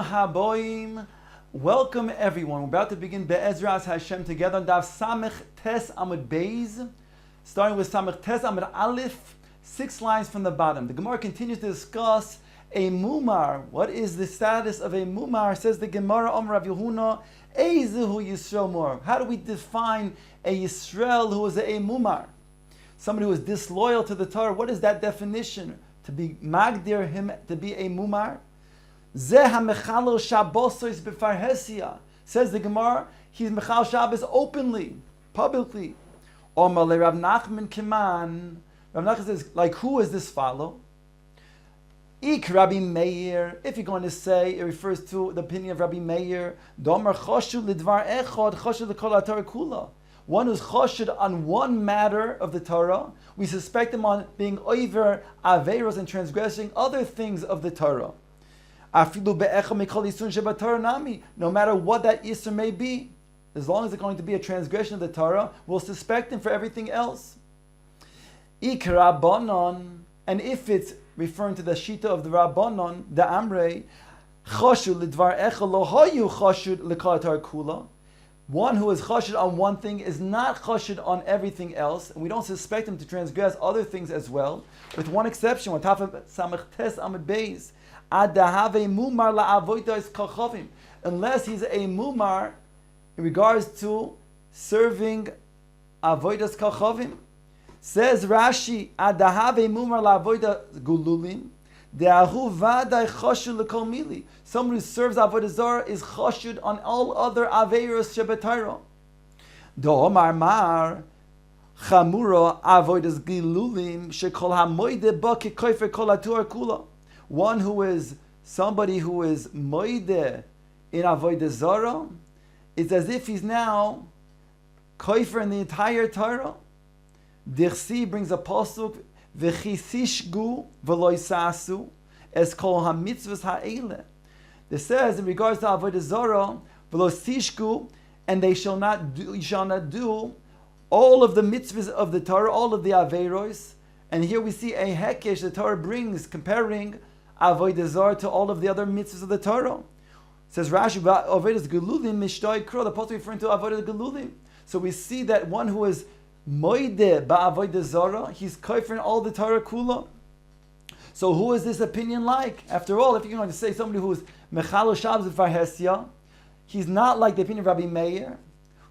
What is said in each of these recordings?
Haboim. Welcome everyone. We're about to begin Be'ezras Hashem together on Daf Samech Tes Amud Beis, starting with Samech Tes Amud Aleph, 6 lines from the bottom. The Gemara continues to discuss a mumar. What is the status of a mumar? Says the Gemara, Omer Rav Yehuna, Eizehu Yisrael Mor. How do we define a Yisrael who is a mumar? Somebody who is disloyal to the Torah. What is that definition? To be magdir him to be a mumar? Says the Gemara, he's Mechal Shabbos openly, publicly. Rav Nachman says, like who is this follow? Ik Rabbi Meir, if you're going to say, it refers to the opinion of Rabbi Meir, Domer choshu lidvar echad, choshu l'kol haTorah kula. One who's choshud on one matter of the Torah, we suspect him on being over averos and transgressing other things of the Torah. No matter what that Isser may be, as long as it's going to be a transgression of the Torah, we'll suspect him for everything else. And if it's referring to the Shita of the Rabbanon, the Amrei, one who is chashud on one thing is not chashud on everything else, and we don't suspect him to transgress other things as well, with one exception, on top of Samech Tes Amud Beis, unless he's a mumar in regards to serving avodas kachavim. Says Rashi, adahave mumar la'avodas gululim, de'ahu vaday chashud l'kol mili. Someone who serves avodah zarah is chashud on all other averos shebetayro. Do'omar mar chamura avodas gululim shekol hamoide ba kekoifer kol haTorah kula. One who is somebody who is moide in avodah zarah, it's as if he's now koifer in the entire Torah. Dirshu brings a pasuk v'chisishgu v'lo yisasu es kol hamitzvos ha'ele. This says in regards to avodah zarah v'lo sishgu, and they shall not do all of the mitzvahs of the Torah, all of the averos. And here we see a hekesh the Torah brings comparing avodah zarah to all of the other mitzvahs of the Torah. It says Rashi, avodas gelulim mishtoi kro, the pasuk referring to avodas gelulim. So we see that one who is moide ba'avodah zarah, he's kofer in all the Torah kula. So who is this opinion like? After all, if you're going to say somebody who is mechalo shabbos v'farhesya, he's not like the opinion of Rabbi Meir,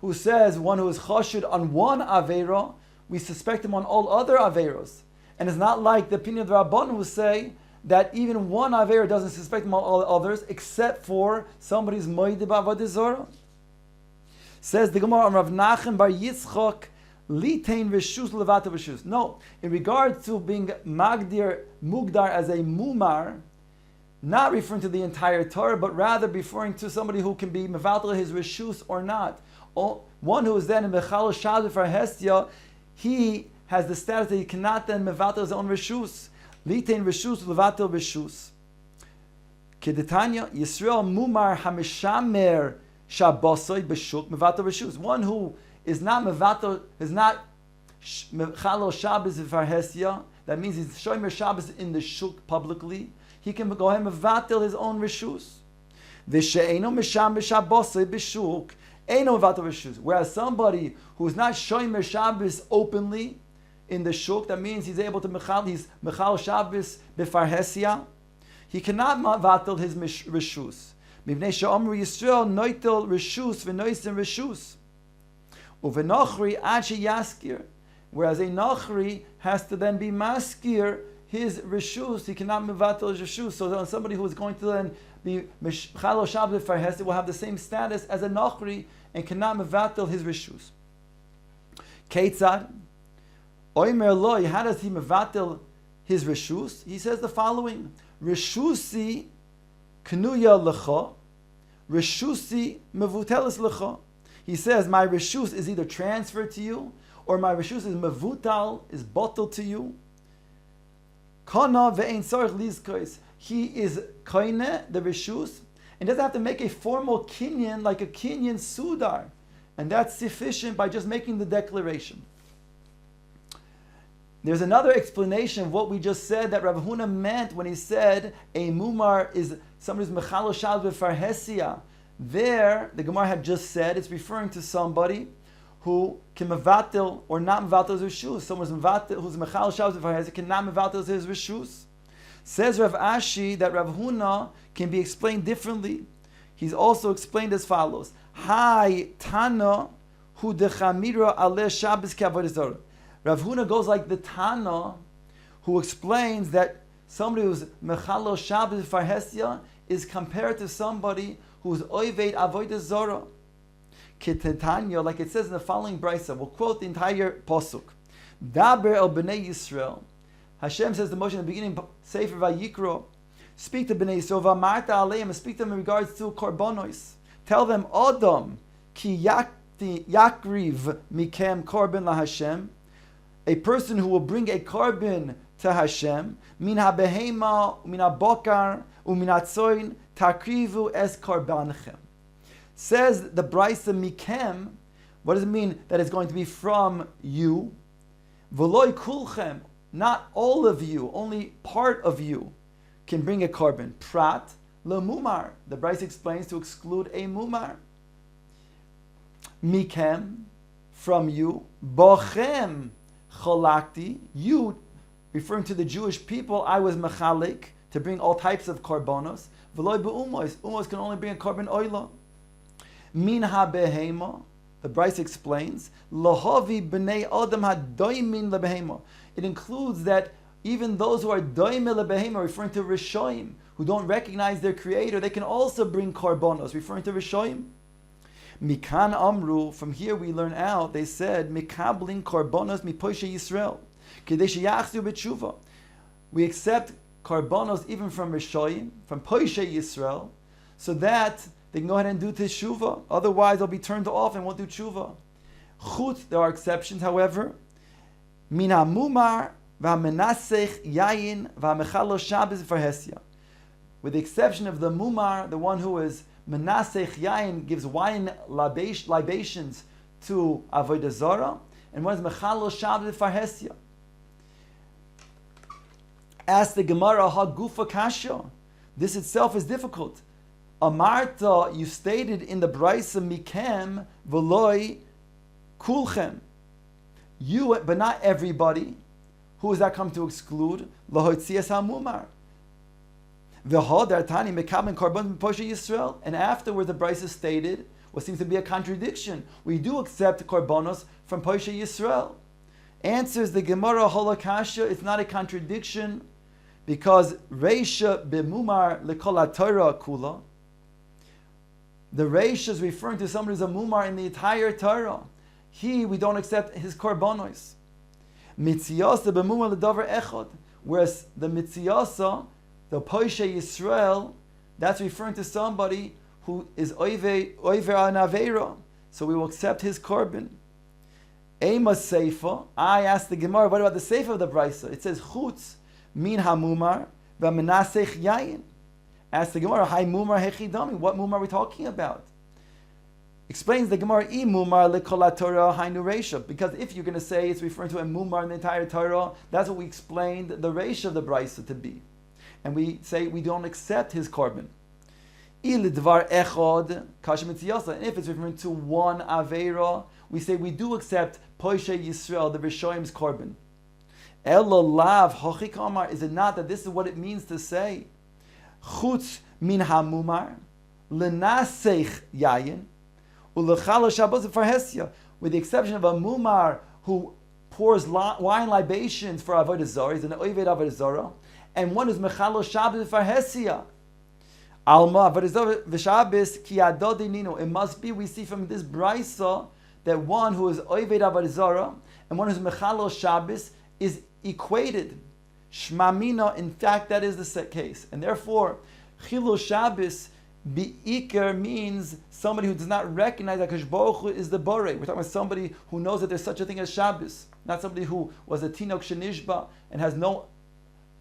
who says one who is chashud on one avera, we suspect him on all other averos. And it's not like the opinion of the Rabban who say that even one Aver doesn't suspect him on all others, except for somebody's moide ba'avodah zarah. Says the Gemara, Rav Nachman bar Yitzchok, litain reshus levata reshus. No, in regard to being mugdar as a mumar, not referring to the entire Torah, but rather referring to somebody who can be mevatel his reshus or not. One who is then in mechal shabbos for hestia, he has the status that he cannot then mevatel his own reshus. Litain reshus levatel reshus. Kedetanya Yisrael mumar hamishamer shabbosoi b'shuk mevatel reshus. One who is not mevatel, is not chalo Shabbos v'farhesya. That means he's shomer Shabbos in the shuk publicly. He can go ahead and mevatel his own reshus. V'she'eno mishamer shabbosoi b'shuk eino mevatel reshus. Whereas somebody who is not shomer Shabbos openly in the shuk, that means he's able to he's mechal Shabbos b'farhesya. He cannot mevatel his reshus. Mivnei she'omru Yisrael noitel reshus v'noisen reshus. Uvenochri achi yaskir. Whereas a nochri has to then be maskir his reshus, he cannot mevatel his reshus. So then somebody who is going to then be mechal Shabbos b'farhesya will have the same status as a nochri and cannot mevatel his reshus. Keitzad. Oimer loy, how does he mevatel his reshus? He says the following: Reshusi knuya lecha, reshusi mevutelis lecha. He says my reshus is either transferred to you, or my reshus is mevutal, is bottled to you. Kana ve'ein tzarich lizkos. He is koine the reshus, and doesn't have to make a formal kinyan like a kinyan sudar, and that's sufficient by just making the declaration. There's another explanation of what we just said that Rav Huna meant when he said a mumar is somebody who's mechalo Shabbos b'farhesia. There, the Gemara had just said it's referring to somebody who can mevatel or not mevatel his rishus. Someone who's mechalo Shabbos b'farhesia cannot mevatel his rishus. Says Rav Ashi that Rav Huna can be explained differently. He's also explained as follows: Hai Tana hu dechamira ale Shabbos k'avodas zarah. Rav Huna goes like the Tana, who explains that somebody who's mechalo Shabbos farhesia is compared to somebody who's oived avodas zarah. Ketetanya, like it says in the following brisa, we'll quote the entire pasuk. Daber el bnei Yisrael. Hashem says to Moshe in the beginning, Sefer Vayikro, speak to bnei Yisrael, v'amarta aleim, and speak to them in regards to korbanos. Tell them, Adam ki yakriv mikem korban laHashem. A person who will bring a korban to Hashem, min ha-behema, min ha-bokar, umin ha-tzoin, takrivu es korbanchem. Says the brisa mikem, what does it mean that it's going to be from you? V'loi kulchem, not all of you, only part of you can bring a korban. Prat le-mumar, the brisa explains to exclude a mumar. Mikem, from you. Bochem, chalakti, you, referring to the Jewish people, I was mechalik, to bring all types of korbanos. V'loi be'umos, umos can only bring a korban oila. Min ha-behema, the Bryce explains, lahavi b'nei adam ha-doimin lebehema. It includes that even those who are doimil lebehema, referring to rishoim, who don't recognize their creator, they can also bring korbanos, referring to rishoim. Mikan amru, from here we learn out, they said, mikablin korbanos miposhe Yisrael, kedei sheyachzu b'tshuva. We accept korbanos even from rishoim, from poshe Yisrael, so that they can go ahead and do teshuvah. Otherwise, they'll be turned off and won't do tshuva. Chut, there are exceptions, however. Min ha-mumar v'ha-menasech yayin v'ha-mechalo Shabbos v'farhesia. With the exception of the mumar, the one who is menasech yayin, gives wine libations to avodah zarah, and one is mechalo Shabbos v'farhesia. Ask the Gemara, ha-gufa kasha. This itself is difficult. Amarta, you stated in the Brisa mikem v'loi kulchem. You, but not everybody. Who is that come to exclude? Lahotzias hamumar. V'hodar tani mekabel korban poshe Yisrael. And afterwards, the Brisa stated what seems to be a contradiction. We do accept korbanos from poshe Yisrael. Answers the Gemara holakasha. It's not a contradiction because reisha b'mumar lekol Torah kula. The Reish is referring to somebody who's a mumar in the entire Torah. We don't accept his korbanos. Mitziyasa b'mumar l'davar echad. Whereas the mitziyasa, the poshe Yisrael, that's referring to somebody who is over an aveira. So we will accept his korban. Ema seifa. I asked the Gemara, what about the seifa of the brisa? It says chutz min hamumar v'menasech yayin. Ask the Gemara, Hai mumar hechidami. What mumar are we talking about? Explains the Gemara, I mumar lekol Torah hainu reisha. Because if you're going to say it's referring to a mumar in the entire Torah, that's what we explained the reisha of the brisa to be. And we say we don't accept his korban. Ilidvar echod kasha mitziyasa. And if it's referring to one aveira, we say we do accept poshe Yisrael, the Rishoim's korban. Elo lav hochik amar. Is it not that this is what it means to say chutz min hamumar lenasech yayin ulechalo Shabbos v'farhesia, with the exception of a mumar who pours wine libations for avodah zarah, he's an oived avodah zarah, and one is mechalo Shabbos v'farhesia. Alma avodah zarah v'Shabbos ki adodi nino. It must be, we see from this brisa that one who is oived avodah zarah and one who is mechalo Shabbos is equated. Shmamina, in fact, that is the case. And therefore, Chilul Shabbos Bi'ikar means somebody who does not recognize that Kadosh Baruch Hu is the Borei. We're talking about somebody who knows that there's such a thing as Shabbos. Not somebody who was a Tinok Shenishba and has no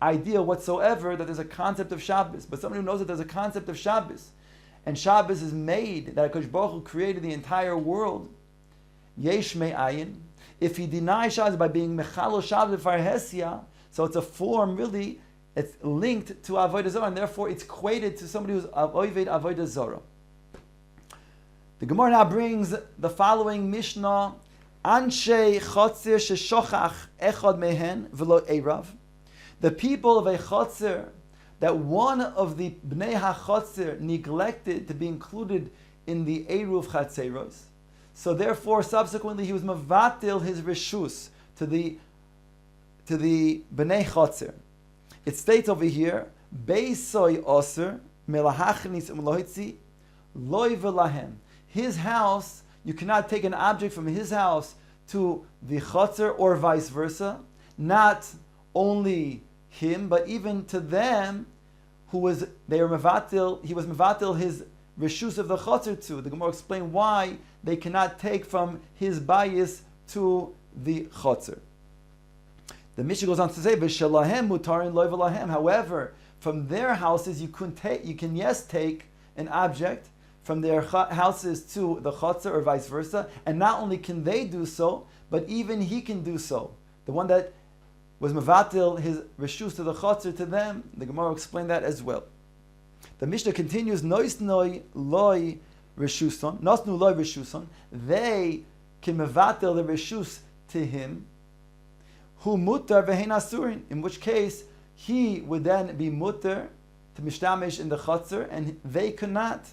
idea whatsoever that there's a concept of Shabbos. But somebody who knows that there's a concept of Shabbos. And Shabbos is made, that Kadosh Baruch Hu created the entire world. yesh me'ayin. If he denies Shabbos by being mechalo Shabbos farhesia, so it's a form really, it's linked to avodah zarah, and therefore it's equated to somebody who's avoid avodah zarah. The Gemara now brings the following Mishnah: Anshe Chotzir sheshochach echad mehen v'lo eirav. The people of a Chotzir, that one of the Bnei HaChotzir neglected to be included in the Eruv Chatzeros. So therefore, subsequently, he was mevatil his reshus to the Bnei Chotzir. It states over here, Beisoy Oser melahachnis umlohitzi loy velahem. His house, you cannot take an object from his house to the Chotzir or vice versa. Not only him, but even to them he was mevatil his reshus of the Chotzir to. The Gemara explained why they cannot take from his bayis to the Chotzir. The Mishnah goes on to say, "V'shelahem mutarin loy v'lahem." However, from their houses you can take an object from their houses to the Chotzir or vice versa, and not only can they do so, but even he can do so. The one that was mevatil his reshus to the Chotzir to them, the Gemara explained that as well. The Mishnah continues, "Noisnoi loy reshuson, nosnu loy reshuson." They can mevatil the reshus to him. Hu mutar v'hein asurin, in which case he would then be mutar to mishtamish in the Chotzir, and they could not.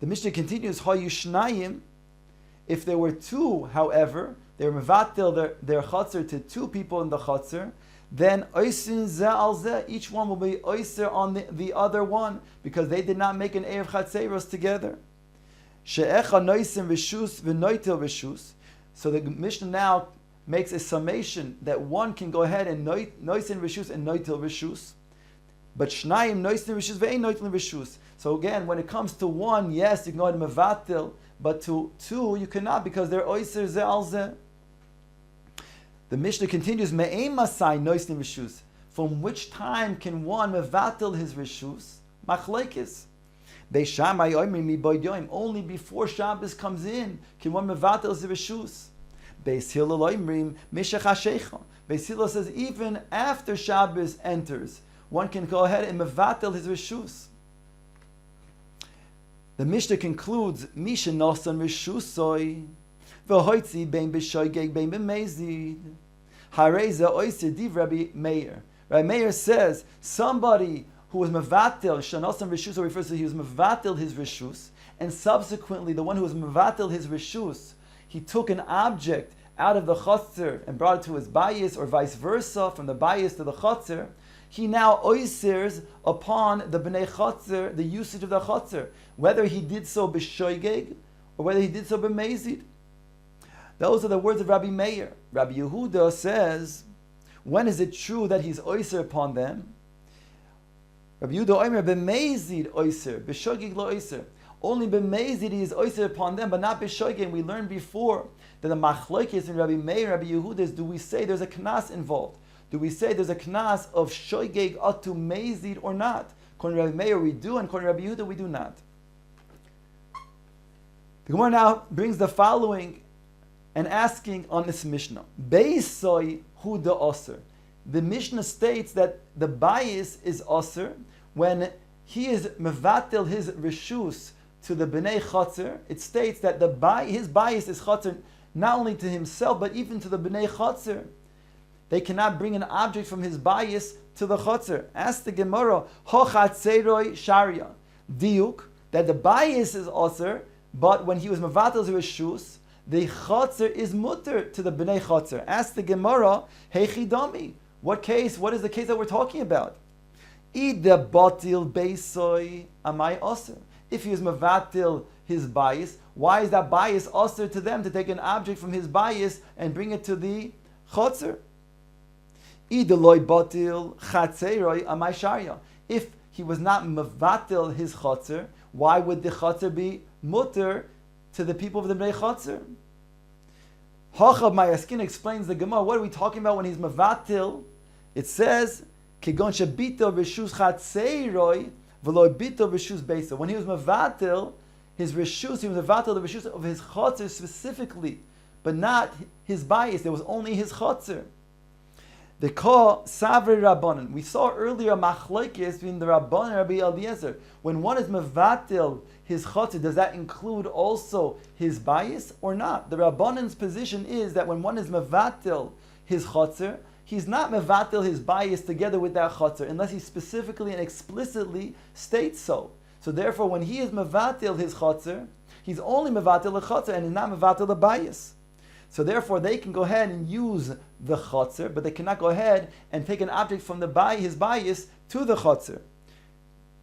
The Mishnah continues, Hayushnayim, if there were two, however, they were mevatil their Chotzir to two people in the Chotzir, then oisin zeh al zeh, each one will be oiser on the other one, because they did not make an Erev Chatzeros together. She'echa noisim v'shus v'noitil v'shus. So the Mishnah now makes a summation that one can go ahead and noisin v'shus and noitil v'shus, but shnayim noisin v'shus ve'ein noitil v'shus. So again, when it comes to one, yes, you can go ahead and mevatil, but to two, you cannot, because they're oiser zeh al zeh. The Mishnah continues, Me'ein masai noisin v'shus. From which time can one mevatil his reshus? Machlekes. Beishamai oimri mi boyd yoim. Only before Shabbos comes in can one mevatil his reshus. Beis Hillel oimrim mishach hasheicha. Beis Hillel says even after Shabbos enters, one can go ahead and mevatil his reshus. The Mishnah concludes, Misha nosan reshusoi. V'hoitzi bein b'shoigeg bein b'mezid. Hareza oiser div Rabbi Meir. Rabbi Meir says somebody who was mevatil shanosan reshus, refers to he was mevatil his reshus, and subsequently the one who was mevatil his reshus, he took an object out of the Chotzir and brought it to his bayis, or vice versa, from the bayis to the Chotzir. He now oisers upon the Bnei Chotzir the usage of the Chotzir, whether he did so b'shoigeg or whether he did so b'mezid. Those are the words of Rabbi Meir. Rabbi Yehuda says, when is it true that he's oiser upon them? Rabbi Yehuda oimer b'mezid oiser, b'shoigeg lo oiser. Only b'mezid he is oiser upon them, but not b'shoigeg. And we learned before that the machlokes in Rabbi Meir, Rabbi Yehuda is, do we say there's a knas involved? Do we say there's a knas of shoigeg atu mezid or not? According to Rabbi Meir we do, and according to Rabbi Yehuda we do not. The Gemara now brings the following and asking on this Mishnah. Beisoy hu de oser. The Mishnah states that the bayis is oser when he is mevatel his reshus to the Bnei Chotzir. It states that his bayis is Chotzir not only to himself but even to the Bnei Chotzir. They cannot bring an object from his bayis to the Chotzir. Ask the Gemara, ho chatzeroi sharia. Diuk, that the bayis is oser, but when he was mevatel his reshus, the Chotzir is mutter to the Bnei Chotzir. Ask the Gemara, heichidami. What is the case that we're talking about? Ida batil beisoi amai oser. If he was mevatil his bayis, why is that bayis oser to them to take an object from his bayis and bring it to the Chotzir? Ida loy batil chatzeroi amai sharia. If he was not mevatil his Chotzir, why would the Chotzir be mutter to the people of the Bnei Chotzir? Hachav Mayaskin explains the Gemara. What are we talking about when he's mevatil? It says, "Kegon shebito v'shus chatzeiroi v'lo bito v'shus beisa." When he was mevatil his reshus, he was mevatel the reshus of his chotzer specifically, but not his bias. There was only his chotzer. They call Savri Rabbanan. We saw earlier machlokes between the Rabbanan and Rabbi Eliezer. When one is mevatel his chotzer, does that include also his bias or not? The Rabbanan's position is that when one is mevatel his chotzer, he's not mevatel his bias together with that chotzer, unless he specifically and explicitly states so. So therefore, when he is mevatel his chotzer, he's only mevatel the chotzer and is not mevatel the bias. So therefore, they can go ahead and use the chotzer, but they cannot go ahead and take an object from his bias to the chotzer.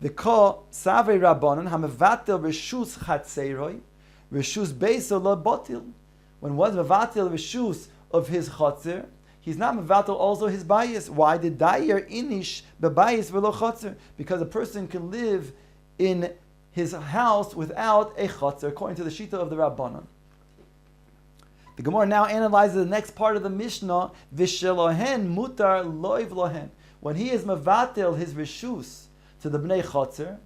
The call Savei Rabbanan hamevatel reshus chatzeroi reshus beiso lo botil. When one mevatel reshus of his chotzer, he's not mevatel also his bias. Why? The dayer inish bebayis v'lo chotzer, because a person can live in his house without a chotzer, according to the shita of the Rabbanan. The Gemara now analyzes the next part of the Mishnah, Vishelohen mutar loiv lohen. When he is mevatel his reshus to the bnei chotzer,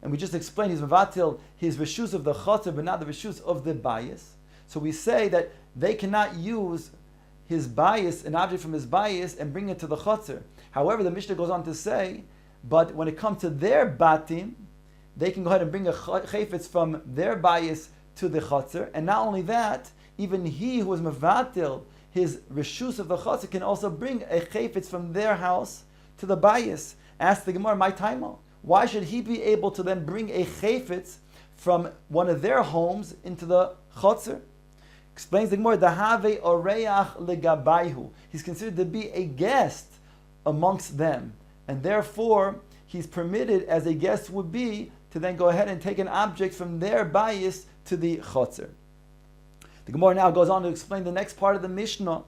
and we just explained he's mevatel his reshus of the chotzer, but not the reshus of the bias. So we say that they cannot use his bias, an object from his bias, and bring it to the chotzer. However, the Mishnah goes on to say, but when it comes to their batim, they can go ahead and bring a chayfetz from their bias to the chotzer, and not only that, even he who is mevatel his reshus of the chotzer can also bring a chayfetz from their house to the bias. Ask the Gemara, my taimo, why should he be able to then bring a chayfetz from one of their homes into the chotzer? Explains the Gemara, Dahave oreach legabayhu. He's considered to be a guest amongst them, and therefore he's permitted, as a guest would be, to then go ahead and take an object from their bias to the chotzer. The Gemara now goes on to explain the next part of the Mishnah.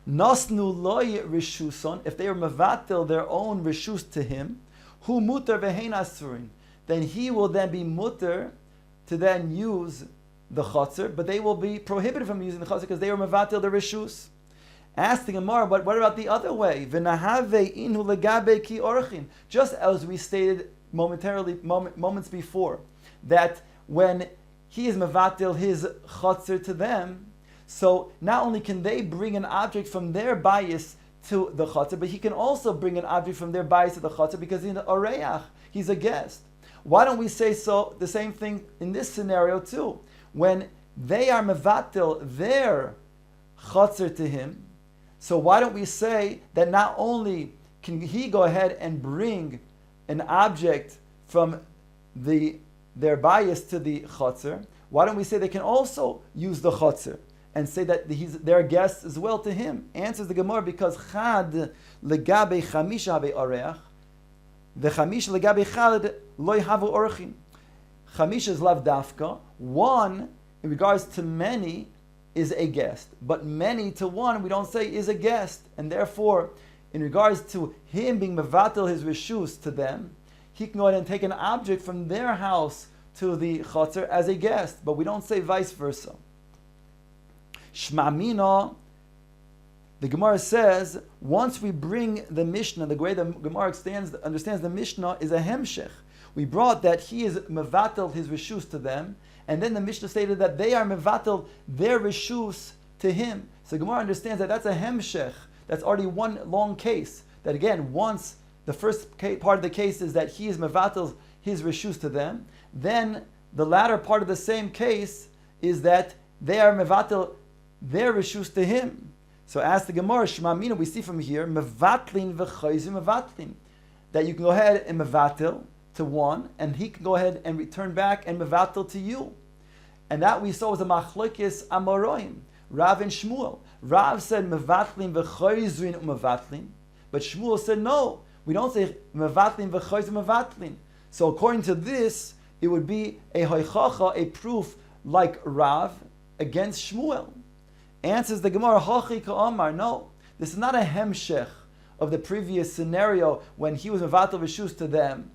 Nasnu loy reshuson, if they were mevatel their own reshus to him, hu muter vehein asurin, then he will then be muter to then use the chotzer, but they will be prohibited from using the chotzer because they were mevatel their reshus. Ask the Gemara, but what about the other way? V'nahave inhu legabe ki orchin, just as we stated moments before, that when he is mevatel his chotzer to them, so not only can they bring an object from their bias to the chotzer, but he can also bring an object from their bias to the chotzer because he's an oreach, he's a guest. Why don't we say so the same thing in this scenario too? When they are mevatel their chotzer to him, so why don't we say that not only can he go ahead and bring an object from their bias to the chotzer, why don't we say they can also use the chotzer and say that they're guests as well to him? Answers the Gemara, because chad legabe chamisha habe oreach, the chamisha legabe chad loy havu orchin. Chamisha is lav dafka. One, in regards to many, is a guest, but many to one we don't say is a guest, and therefore, in regards to him being mevatel his reshus to them, he can go ahead and take an object from their house to the chotzer as a guest, but we don't say vice versa. Shmamina, the Gemara says, once we bring the Mishnah, the way the Gemara understands the Mishnah is a hemshech. We brought that he is mevatel his reshus to them, and then the Mishnah stated that they are mevatel their reshus to him. So Gemara understands that that's a hemshech. That's already one long case. That again, once the first part of the case is that he is mevatel his reshus to them, then the latter part of the same case is that they are mevatel their reshus to him. So as the Gemara, Shmamina, we see from here, mevatlin v'chayzim mevatlin, that you can go ahead and mevatel to one, and he can go ahead and return back and mevatel to you. And that we saw was a machlokes amoraim, Rav and Shmuel. Rav said mevatlin v'chayzin mevatlin, but Shmuel said no, we don't say mevatlin v'chayzin mevatlin. So according to this, it would be a hoichacha, a proof like Rav against Shmuel. Answers the Gemara, Hachi ka'amar, no, this is not a hemshech of the previous scenario when he was mevatel reshus to them,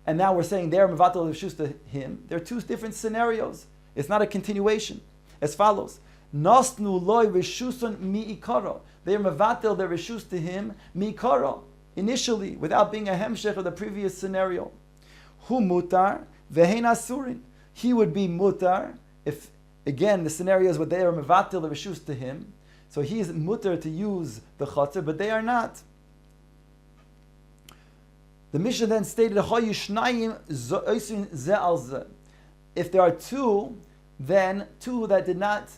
and now we're saying they're mevatel reshus to him. They're two different scenarios. It's not a continuation. As follows: Nasnu loy reshuson mi'ikara. They are mevatel their reshus to him mi'ikara, initially, without being a hemshech of the previous scenario. Hu mutar vehein asurin. he would be mutar. If again the scenario is where they are mevatel the reshus to him, so he is mutar to use the chatzar, but they are not. The Mishnah then stated, if there are two, then two that did not,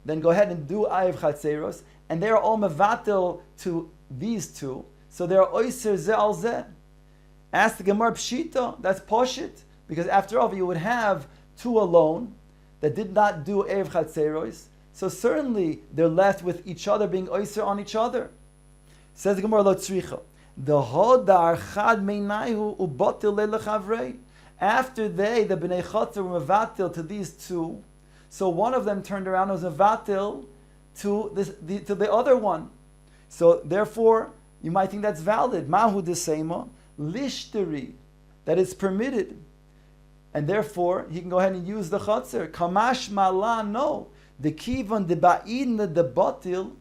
then go ahead and do Ayev Chatzeros, and they are all mevatel to these two, so they are oiser ze al ze. Ask the Gemara Pshita, that's Poshit, because after all, you would have two alone that did not do Erev Chatzeros, so certainly they're left with each other being oiser on each other. Says the Gemara Lo Tzricha. The hodar chad meinaihu ubatil lechavrei. After they, the bnei chatzar, were mevatil to these two, so one of them turned around and was mevatil to the other one. So therefore, you might think that's valid. Mahu desema lishteri, that it's permitted, and therefore he can go ahead and use the chatzar. Kamash mala, no, the kivan de ba'in de batil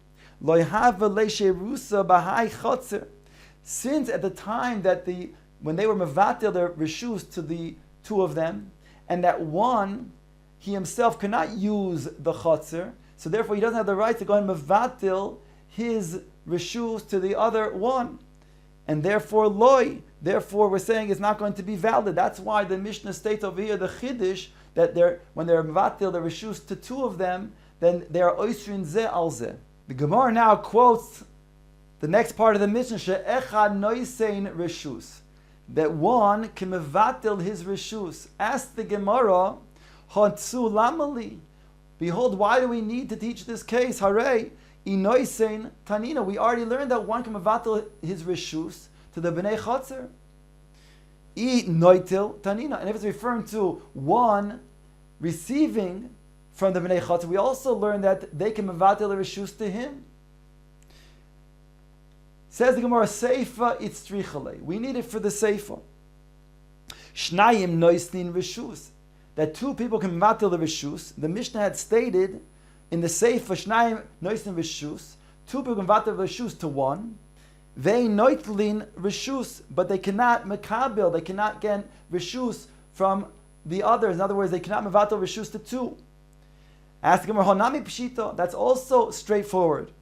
lo have leisherusa bahai chatzar. Since at the time that when they were mevatel their reshus to the two of them, and that one, he himself cannot use the chatzar, so therefore he doesn't have the right to go and mevatel his reshus to the other one, and therefore loy. Therefore, we're saying it's not going to be valid. That's why the Mishnah states over here the chiddush that when they're mevatel the reshus to two of them, then they are oisrin ze al ze. The Gemara now quotes the next part of the Mishnah, she'echad noisein reshus, that one can mevatel his reshus. Ask the Gemara, hotzu lamali. Behold, why do we need to teach this case? Hare, inoisein tanina. We already learned that one can mevatel his reshus to the bnei chatzar. I noitel tanina. And if it's referring to one receiving from the bnei chatzar, we also learned that they can mevatel the reshus to him. Says the Gemara, Seifa itzrichale. We need it for the Seifa. Shnayim noisnin reshus. That two people can mevatel the reshus. The Mishnah had stated in the Seifa, Shnayim noisnin reshus. Two people can mevatel the reshus to one. They noitlin reshus, but they cannot mekabel. They cannot get reshus from the others. In other words, they cannot mevatel reshus to two. Ask the Gemara, Honami pshita. That's also straightforward.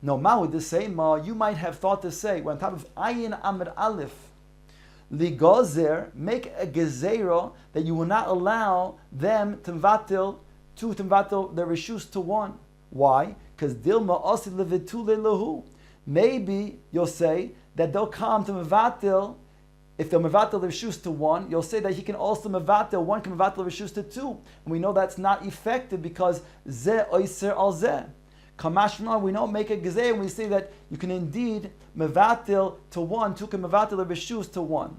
No, ma would this say, ma, you might have thought to say, when on top of ayin amid aleph, ligozer, make a gezerah that you will not allow them to mevatel their reshus to one. Why? Because dilma osi levitule lahu. Maybe you'll say that they'll come to mevatel, if they'll mevatel their reshus to one, you'll say that he can also mevatel, one can mevatel reshus to two. And we know that's not effective because ze oiser al ze. Kamashma, we don't make a gezeh and we say that you can indeed mevatel to one, two can mevatel the reshus to one.